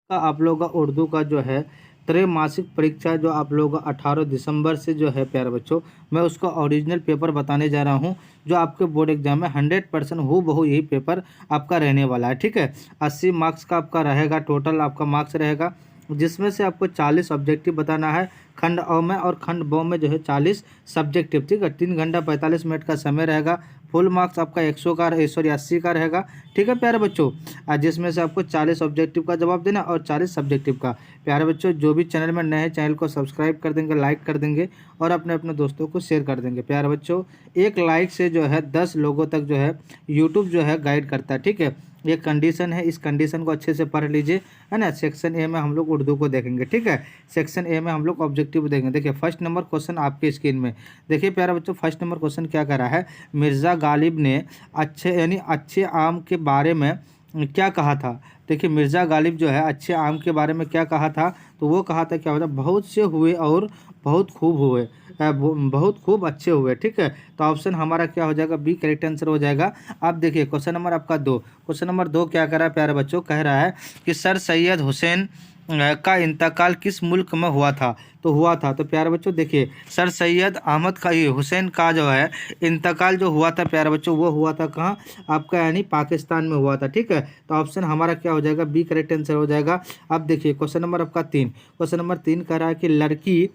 का आप लोगों का उर्दू का जो है त्रैमासिक परीक्षा जो आप लोगों का 18 दिसंबर से जो है प्यारे बच्चों, मैं उसका ओरिजिनल पेपर बताने जा रहा हूं जो आपके बोर्ड एग्जाम में 100% हूबहू यही पेपर आपका रहने वाला है। ठीक है, 80 मार्क्स का आपका रहेगा, टोटल आपका मार्क्स रहेगा, जिसमें से आपको 40 ऑब्जेक्टिव बताना है खंड अ में, और खंड ब में जो है 40 सब्जेक्टिव। ठीक है, 3 घंटा 45 मिनट का समय रहेगा। फुल मार्क्स आपका 100 का 80 का रहेगा। ठीक है प्यारे बच्चों, जिसमें से आपको 40 ऑब्जेक्टिव का जवाब देना और 40 सब्जेक्टिव का। प्यारे बच्चों, जो भी चैनल में नए हैं चैनल को सब्सक्राइब कर देंगे, लाइक कर देंगे और अपने अपने दोस्तों को शेयर कर देंगे। प्यारे बच्चों, एक लाइक से जो है 10 लोगों तक जो है यूट्यूब जो है गाइड करता है। ठीक है, ये कंडीशन है, इस कंडीशन को अच्छे से पढ़ लीजिए, है ना। सेक्शन ए में हम लोग उर्दू को देखेंगे। ठीक है, सेक्शन ए में हम लोग ऑब्जेक्टिव देखेंगे। देखिए फर्स्ट नंबर क्वेश्चन आपके स्क्रीन में देखिए प्यारे बच्चों, फर्स्ट नंबर क्वेश्चन क्या करा है। मिर्ज़ा गालिब ने अच्छे आम के बारे में क्या कहा था। देखिए मिर्ज़ा गालिब जो है अच्छे आम के बारे में क्या कहा था, तो वो कहा था क्या होता, बहुत से हुए और बहुत खूब हुए, बहुत खूब अच्छे हुए। ठीक है, तो ऑप्शन हमारा क्या हो जाएगा, बी करेक्ट आंसर हो जाएगा। अब देखिए क्वेश्चन नंबर आपका 2, क्वेश्चन नंबर 2 क्या कर रहा है प्यारे बच्चों, कह रहा है कि सर सैयद हुसैन का इंतकाल किस मुल्क में हुआ था। तो प्यारे बच्चों देखिए, सर सैयद अहमद का ये हुसैन का जो है इंतकाल जो हुआ था प्यारे बच्चों, वो हुआ था कहाँ, आपका यानी पाकिस्तान में हुआ था। ठीक है, तो ऑप्शन हमारा क्या हो जाएगा, बी करेक्ट आंसर हो जाएगा। अब देखिए क्वेश्चन नंबर आपका 3, क्वेश्चन नंबर 3 कह रहा है कि लड़की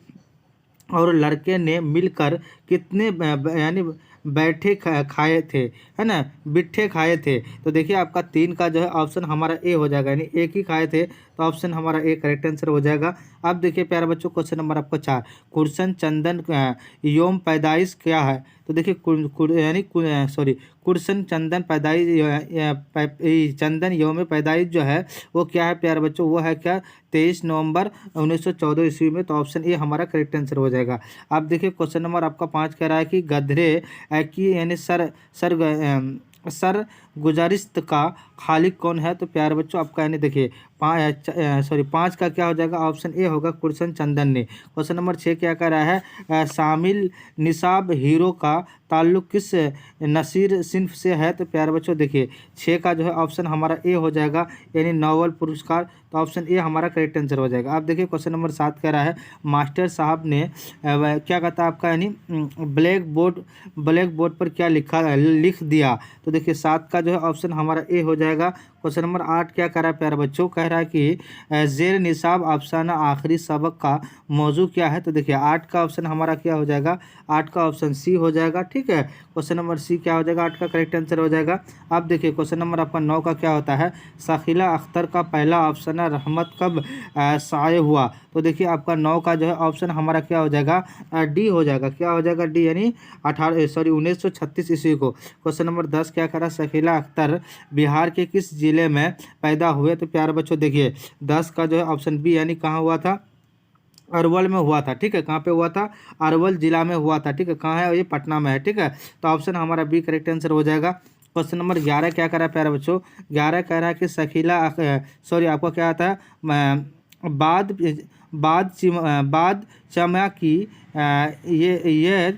और लड़के ने मिलकर कितने यानी बैठे खाए थे, है ना, बिट्ठे खाए थे। तो देखिए आपका 3 का जो है ऑप्शन हमारा ए हो जाएगा, यानी एक ही खाए थे, तो ऑप्शन हमारा ए करेक्ट आंसर हो जाएगा। अब देखिए प्यारे बच्चों क्वेश्चन नंबर आपका 4, कुरसन चंदन योम पैदाइश क्या है। तो देखिए कुरसन चंदन पैदाइश चंदन योम पैदाइश जो है वो क्या है प्यारे बच्चों, वो है क्या, 23 नवंबर 1914 ईस्वी में। तो ऑप्शन ए हमारा करेक्ट आंसर हो जाएगा। अब देखिए क्वेश्चन नंबर आपका 5 कह रहा है कि गधरे की यानी सर गुजारिस्त का खालिक कौन है। तो प्यारे बच्चों आपका यानी देखिए 5 का क्या हो जाएगा, ऑप्शन ए होगा कुरसन चंदन ने। क्वेश्चन नंबर 6 क्या कह रहा है, शामिल निसाब हीरो का ताल्लुक किस नसीर सिन्फ से है। तो प्यारे बच्चों देखिए 6 का जो है ऑप्शन हमारा ए हो जाएगा, यानी नोबेल पुरस्कार। तो ऑप्शन ए हमारा करेक्ट आंसर हो जाएगा। आप देखिए क्वेश्चन नंबर 7 कह रहा है, मास्टर साहब ने क्या कहता है आपका, यानी ब्लैक बोर्ड पर क्या लिख दिया। तो देखिए 7 का जो है ऑप्शन हमारा ए हो जाएगा। क्वेश्चन नंबर 8 क्या कह रहा है प्यारे बच्चों, कह रहा है कि जेर निसाब अफसाना आखिरी सबक का मौजू क्या है। तो देखिए 8 का ऑप्शन हमारा क्या हो जाएगा, 8 का ऑप्शन सी हो जाएगा। ठीक है, क्वेश्चन नंबर सी क्या हो जाएगा, 8 का करेक्ट आंसर हो जाएगा। अब देखिए क्वेश्चन नंबर आपका 9 का क्या होता है, शकीला अख्तर का पहला अफसाना रहमत कब शाये हुआ। तो देखिए आपका 9 का जो है ऑप्शन हमारा क्या हो जाएगा, डी हो जाएगा। क्या हो जाएगा, डी, यानी 1936 ईस्वी को। क्वेश्चन नंबर 10 क्या करा, शकीला अख्तर बिहार के किस जिले में पैदा हुए। तो प्यारे बच्चों देखिए 10 का जो है ऑप्शन बी, यानी कहाँ हुआ था, अरवल में हुआ था। ठीक है, कहाँ पे हुआ था, अरवल जिला में हुआ था। ठीक है, कहाँ है, ये पटना में है। ठीक है, तो ऑप्शन हमारा बी करेक्ट आंसर हो जाएगा। क्वेश्चन नंबर 11 क्या कह रहा है प्यारे बच्चों, 11 कह रहा है कि आपको क्या आता है, बाद बाद चमा की ये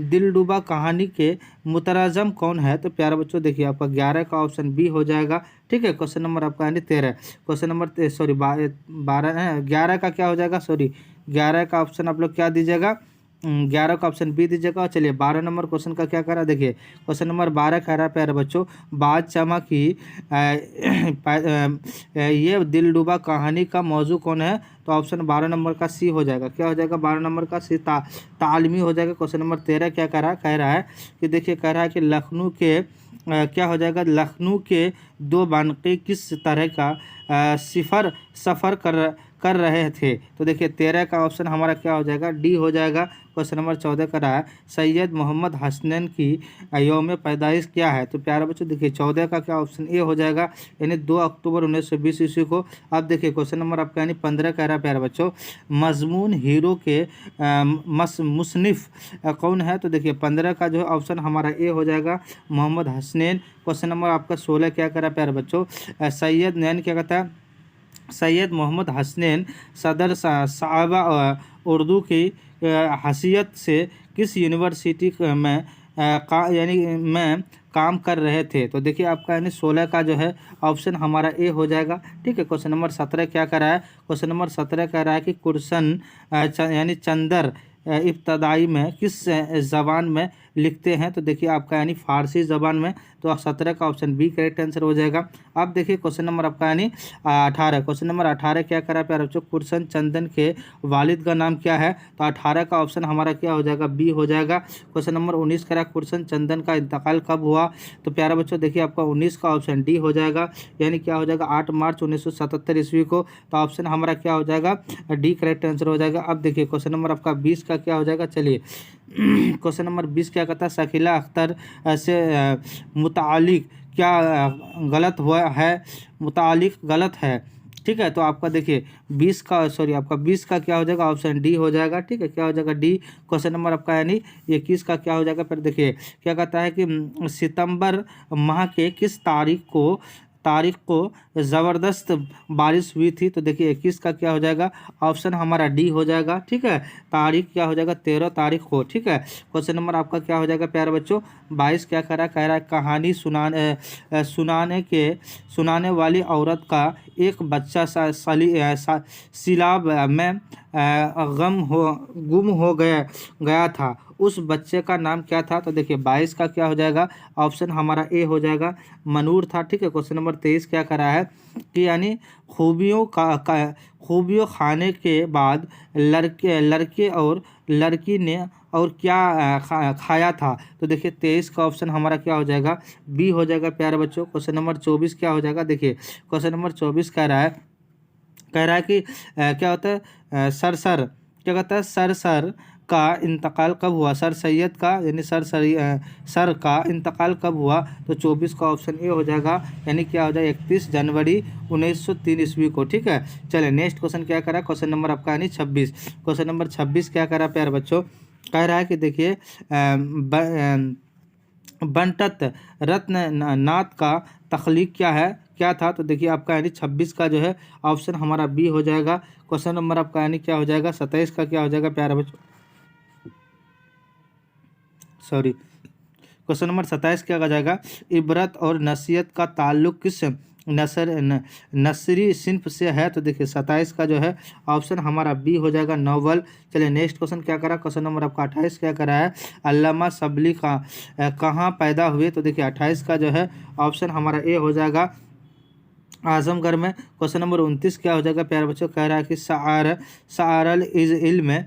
दिलडुबा कहानी के मुतरजम कौन है। तो प्यारे बच्चों देखिए आपका 11 का ऑप्शन बी हो जाएगा। ठीक है, क्वेश्चन नंबर आपका यानी 13, क्वेश्चन नंबर 11 का क्या हो जाएगा, 11 का ऑप्शन आप लोग क्या दीजिएगा, 11 का ऑप्शन बी दीजिएगा। और चलिए 12 नंबर क्वेश्चन का क्या करा, देखिए क्वेश्चन नंबर 12 कह रहा है प्यारे बच्चों, बाद चमा की ये दिलडुबा कहानी का मौजू कौन है। तो ऑप्शन 12 नंबर का सी हो जाएगा। क्या हो जाएगा, 12 नंबर का सी तालमी हो जाएगा। क्वेश्चन नंबर 13 क्या कह रहा है कि देखिए कह रहा है कि लखनऊ के क्या हो जाएगा, लखनऊ के 2 बानकी किस तरह का सफ़र कर रहे थे। तो देखिए 13 का ऑप्शन हमारा क्या हो जाएगा, डी हो जाएगा। क्वेश्चन नंबर 14 का रहा है, सैयद मोहम्मद हसनैन की यौम पैदाइश क्या है। तो प्यारे बच्चों देखिए 14 का क्या ऑप्शन ए हो जाएगा, यानी 2 अक्टूबर 1920 ईस्वी को। अब देखिए क्वेश्चन नंबर आपका यानी 15 कह रहा है प्यारे बच्चों, मजमून हीरो के मुसनिफ कौन है। तो देखिए 15 का जो है ऑप्शन हमारा ए हो जाएगा, मोहम्मद हसनैन। क्वेश्चन नंबर आपका 16 क्या कह रहा है प्यारे बच्चों, सैयद नैन क्या कहता है, सैयद मोहम्मद हसनैन सदर साहबा उर्दू की हैसियत से किस यूनिवर्सिटी में यानी में काम कर रहे थे। तो देखिए आपका यानी 16 का जो है ऑप्शन हमारा ए हो जाएगा। ठीक है, क्वेश्चन नंबर 17 क्या कर रहा है? क्वेश्चन नंबर 17 कह रहा है कि कुरसन यानी चंदर इब्तदाई में किस ज़बान में लिखते हैं? तो देखिए आपका यानी फ़ारसी ज़बान में। तो 17 का ऑप्शन बी करेक्ट आंसर हो जाएगा। अब देखिए क्वेश्चन नंबर आपका यानी 18, क्वेश्चन नंबर 18 क्या करा प्यारे बच्चों? कुरसन चंदन के वालिद का नाम क्या है? तो 18 का ऑप्शन हमारा क्या हो जाएगा? बी हो जाएगा। क्वेश्चन नंबर 19 करा कुरसन चंदन का इंतकाल कब हुआ? तो प्यारे बच्चों देखिए आपका 19 का ऑप्शन डी हो जाएगा, यानी क्या हो जाएगा? 8 मार्च 1977 ईस्वी को। तो ऑप्शन हमारा क्या हो जाएगा? डी करेक्ट आंसर हो जाएगा। अब देखिए क्वेश्चन नंबर आपका 20 का क्या हो जाएगा? चलिए क्वेश्चन नंबर 20 क्या कहता है? शकीला अख्तर से मुतालिक क्या गलत हुआ है? मुतालिक गलत है। ठीक है, तो आपका देखिए 20 का आपका 20 का क्या हो जाएगा? ऑप्शन डी हो जाएगा। ठीक है, क्या हो जाएगा? डी। क्वेश्चन नंबर आपका यानी 21 का क्या हो जाएगा? फिर देखिए क्या कहता है कि सितंबर माह के किस तारीख को ज़बरदस्त बारिश हुई थी? तो देखिए 21 का क्या हो जाएगा? ऑप्शन हमारा डी हो जाएगा। ठीक है, तारीख क्या हो जाएगा? 13 तारीख को। ठीक है, क्वेश्चन नंबर आपका क्या हो जाएगा प्यारे बच्चों? 22 क्या कह रहा है? कह रहा है कहानी सुनाने वाली औरत का एक बच्चा सैलाब में गुम हो गया था, उस बच्चे का नाम क्या था? तो देखिए 22 का क्या हो जाएगा? ऑप्शन हमारा ए हो जाएगा, मनूर था। ठीक है, क्वेश्चन नंबर 23 क्या करा है कि यानी खूबियों खाने के बाद लड़के और लड़की ने और क्या खाया था? तो देखिए 23 का ऑप्शन हमारा क्या हो जाएगा? बी हो जाएगा प्यारे बच्चों। क्वेश्चन नंबर 24 क्या हो जाएगा? देखिए क्वेश्चन नंबर 24 कह रहा है कि क्या होता है? क्या कहता है? सर का इंतकाल कब हुआ? सर सैयद का यानी सर का इंतकाल कब हुआ? तो 24 का ऑप्शन ए हो जाएगा, यानी क्या हो जाएगा? 31 जनवरी 1903 ईस्वी को। ठीक है, चलिए नेक्स्ट क्वेश्चन क्या करा? क्वेश्चन नंबर आपका यानी 26, क्वेश्चन नंबर 26 क्या करा प्यारे बच्चों? कह रहा है कि देखिए बनटत रत्न नाथ का तख्लीक क्या था? तो देखिए आपका यानी 26 का जो है ऑप्शन हमारा बी हो जाएगा। क्वेश्चन नंबर आपका यानी क्या हो जाएगा? 27 का क्या हो जाएगा प्यारे बच्चों? क्वेश्चन नंबर 27 क्या हो जाएगा? इबरत और नसीहत का ताल्लुक किस नसरी सिंफ से है? तो देखिए 27 का जो है ऑप्शन हमारा बी हो जाएगा, नॉवल। चलिए नेक्स्ट क्वेश्चन क्या करा? क्वेश्चन नंबर आपका 28 क्या करा है? अल्लामा सबली कहाँ पैदा हुए? तो देखिए 28 का जो है ऑप्शन हमारा ए हो जाएगा, आजमगढ़ में। क्वेश्चन नंबर 29 क्या हो जाएगा प्यारे बच्चों? कह रहा है कि सारल इज इल्म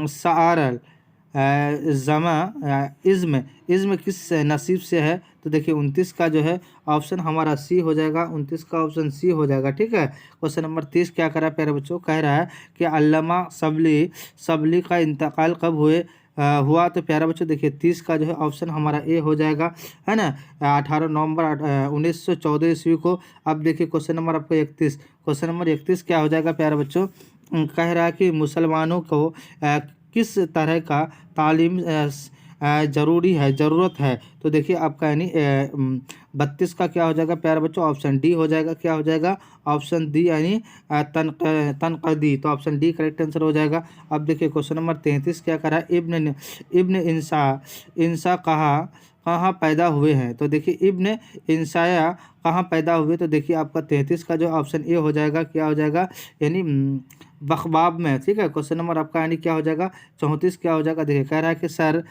सारल इज़्म किस नसीब से है? तो देखिए 29 का जो है ऑप्शन हमारा सी हो जाएगा, 29 का ऑप्शन सी हो जाएगा। ठीक है, क्वेश्चन नंबर 30 क्या कर रहा है प्यारे बच्चों? कह रहा है कि अल्लामा सबली का इंतकाल कब हुआ? तो प्यारा बच्चों देखिए 30 का जो है ऑप्शन हमारा ए हो जाएगा, है ना, 18 नवंबर 1914 ईस्वी को। अब देखिए क्वेश्चन नंबर आपको 31, क्वेश्चन नंबर 31 क्या हो जाएगा प्यारे बच्चों? कह रहा है कि मुसलमानों को किस तरह का तालीम ज़रूरत है? तो देखिए आपका यानी 32 का क्या हो जाएगा प्यारे बच्चों? ऑप्शन डी हो जाएगा। क्या हो जाएगा? ऑप्शन डी यानी तनक़दी। तो ऑप्शन डी करेक्ट आंसर हो जाएगा। अब देखिए क्वेश्चन नंबर 33 क्या करा? इब्न इंसा कहाँ पैदा हुए हैं? तो देखिए इब्न इंसाया कहाँ पैदा हुए? तो देखिए आपका 33 का जो ऑप्शन ए हो जाएगा, क्या हो जाएगा? यानी बखबाब में। ठीक है, क्वेश्चन नंबर आपका यानी क्या हो जाएगा? 34 क्या हो जाएगा? देखिए कह रहा है कि सर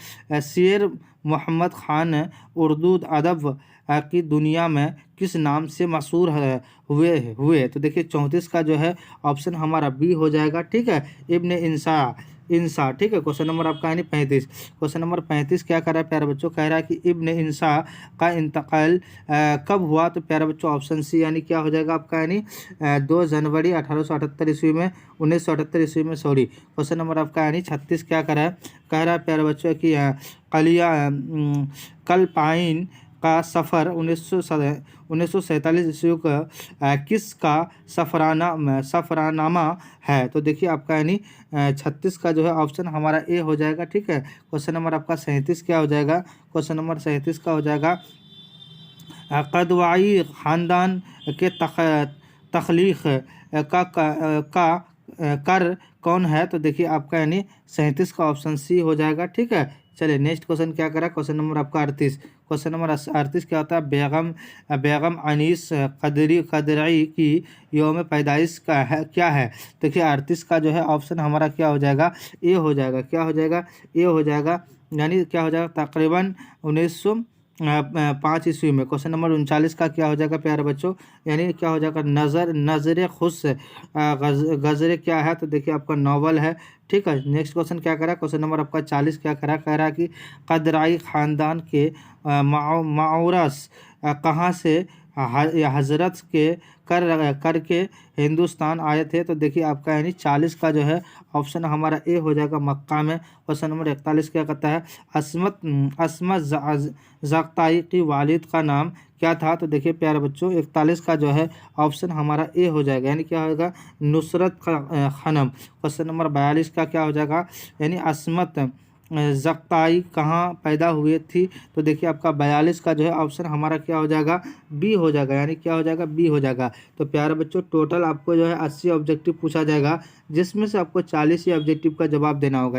शेर मोहम्मद खान उर्दू अदब की दुनिया में किस नाम से मशहूर हुए? तो देखिए 34 का जो है ऑप्शन हमारा बी हो जाएगा। ठीक है, इब्न इंसा। ठीक है, क्वेश्चन नंबर आपका यानी 35, क्वेश्चन नंबर 35 क्या कर रहा है प्यारे बच्चों? कह रहा है कि इब्न इंसा का इंतकाल कब हुआ? तो प्यारे बच्चों ऑप्शन सी यानी क्या हो जाएगा आपका? यानी 2 जनवरी 1878 ईस्वी में, 1978 ईस्वी में, सॉरी। क्वेश्चन नंबर आपका यानी 36 क्या कर रहा है? कह रहा है प्यारे बच्चों कि कलपाइन का सफ़र 1947 ईस्वी का किसका सफ़रनामा है? तो देखिए आपका यानी 36 का जो है ऑप्शन हमारा ए हो जाएगा। ठीक है, क्वेश्चन नंबर आपका 37 क्या हो जाएगा? क्वेश्चन नंबर 37 का हो जाएगा कदवाई ख़ानदान के तख्लीक़ का कर कौन है? तो देखिए आपका यानी 37 का ऑप्शन सी हो जाएगा। ठीक है, चलिए नेक्स्ट क्वेश्चन क्या करा, क्वेश्चन नंबर आपका 38। क्वेश्चन नंबर 38 क्या होता है, बेगम अनीस कदरी की यौम पैदाइश का है क्या है। देखिए 38 का जो है ऑप्शन हमारा क्या हो जाएगा, ए हो जाएगा। क्या हो जाएगा, ए हो जाएगा, यानी क्या हो जाएगा, तकरीबन 1905 ईस्वी में। क्वेश्चन नंबर 39 का क्या हो जाएगा प्यारे बच्चों, यानी क्या हो जाएगा, नज़र खुश गज़रे क्या है, तो देखिए आपका नावल है। ठीक है, नेक्स्ट क्वेश्चन क्या करा, क्वेश्चन नंबर आपका 40 क्या करा, कह रहा कि कदराई ख़ानदान के माउरस कहाँ से हजरत के करके हिंदुस्तान आए थे। तो देखिए आपका यानी 40 का जो है ऑप्शन हमारा ए हो जाएगा, मक्का में। क्वेश्चन नंबर 41 क्या कहता है, असमत ज़क्ताई की वालिद का नाम क्या था। तो देखिए प्यारे बच्चों 41 का जो है ऑप्शन हमारा ए हो जाएगा, यानी क्या होगा, नुसरत खनम। क्वेश्चन नंबर 42 का क्या हो जाएगा, यानी असमत ज़क्ताई कहाँ पैदा हुए थी। तो देखिए आपका 42 का जो है ऑप्शन हमारा क्या हो जाएगा, बी हो जाएगा, यानी क्या हो जाएगा, बी हो जाएगा। तो प्यारे बच्चों टोटल आपको जो है 80 ऑब्जेक्टिव पूछा जाएगा, जिसमें से आपको 40 ही ऑब्जेक्टिव का जवाब देना होगा।